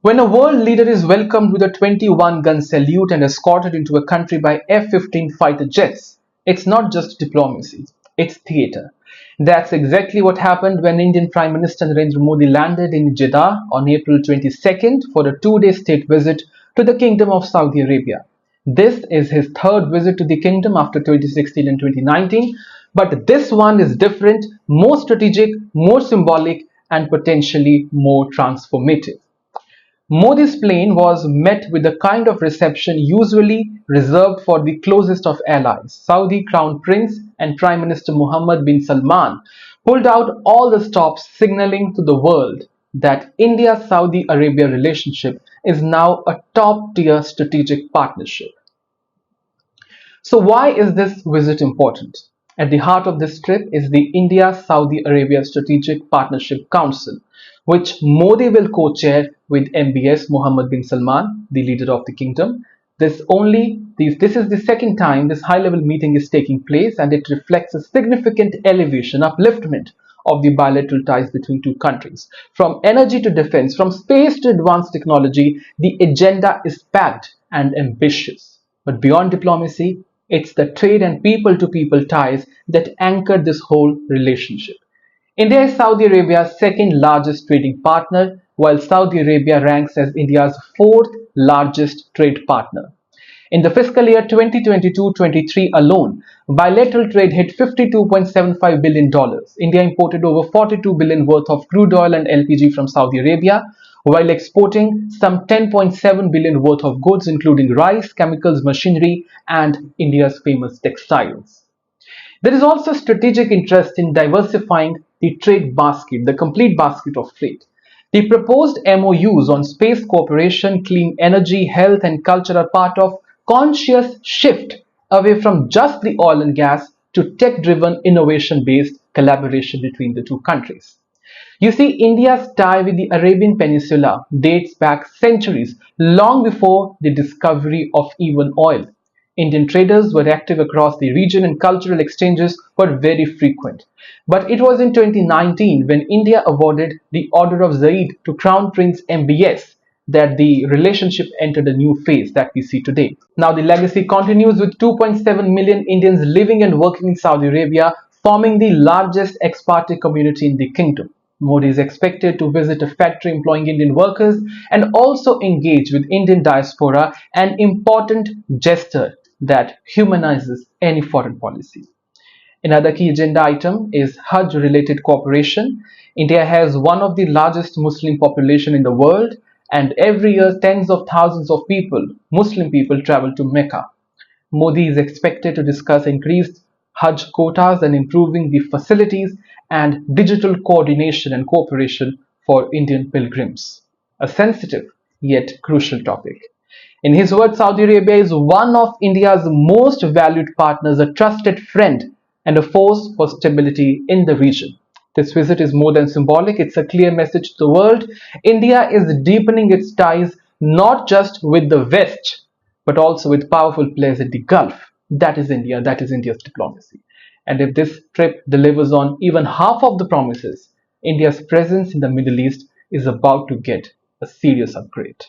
When a world leader is welcomed with a 21-gun salute and escorted into a country by F-15 fighter jets, it's not just diplomacy, it's theater. That's exactly what happened when Indian Prime Minister Narendra Modi landed in Jeddah on April 22nd for a two-day state visit to the Kingdom of Saudi Arabia. This is his third visit to the kingdom after 2016 and 2019, but this one is different, more strategic, more symbolic, and potentially more transformative. Modi's plane was met with the kind of reception usually reserved for the closest of allies. Saudi Crown Prince and Prime Minister Mohammed bin Salman pulled out all the stops, signaling to the world that India-Saudi Arabia relationship is now a top-tier strategic partnership. So why is this visit important? At the heart of this trip is the India-Saudi Arabia Strategic Partnership Council, which Modi will co-chair with MBS Mohammed bin Salman, the leader of the kingdom. This is the second time this high-level meeting is taking place, and it reflects a significant elevation, upliftment of the bilateral ties between two countries. From energy to defense, from space to advanced technology, the agenda is packed and ambitious. But beyond diplomacy, it's the trade and people-to-people ties that anchor this whole relationship. India is Saudi Arabia's second largest trading partner, while Saudi Arabia ranks as India's fourth largest trade partner. In the fiscal year 2022-23 alone, bilateral trade hit $52.75 billion. India imported over $42 billion worth of crude oil and LPG from Saudi Arabia, while exporting some $10.7 billion worth of goods including rice, chemicals, machinery, and India's famous textiles. There is also strategic interest in diversifying the trade basket, the complete basket of trade. The proposed MOUs on space cooperation, clean energy, health, and culture are part of conscious shift away from just the oil and gas to tech-driven, innovation-based collaboration between the two countries. You see, India's tie with the Arabian Peninsula dates back centuries, long before the discovery of even oil. Indian traders were active across the region and cultural exchanges were very frequent. But it was in 2019 when India awarded the Order of Zaid to Crown Prince MBS that the relationship entered a new phase that we see today. Now the legacy continues with 2.7 million Indians living and working in Saudi Arabia, forming the largest expatriate community in the kingdom. Modi is expected to visit a factory employing Indian workers and also engage with Indian diaspora, an important gesture that humanizes any foreign policy. Another key agenda item is Hajj-related cooperation. India has one of the largest Muslim population in the world, and every year tens of thousands of people, Muslim people, travel to Mecca. Modi is expected to discuss increased Hajj quotas and improving the facilities and digital coordination and cooperation for Indian pilgrims. A sensitive yet crucial topic. In his words, Saudi Arabia is one of India's most valued partners, a trusted friend, and a force for stability in the region. This visit is more than symbolic, it's a clear message to the world. India is deepening its ties not just with the West, but also with powerful players in the Gulf. That is India, that is India's diplomacy. And if this trip delivers on even half of the promises, India's presence in the Middle East is about to get a serious upgrade.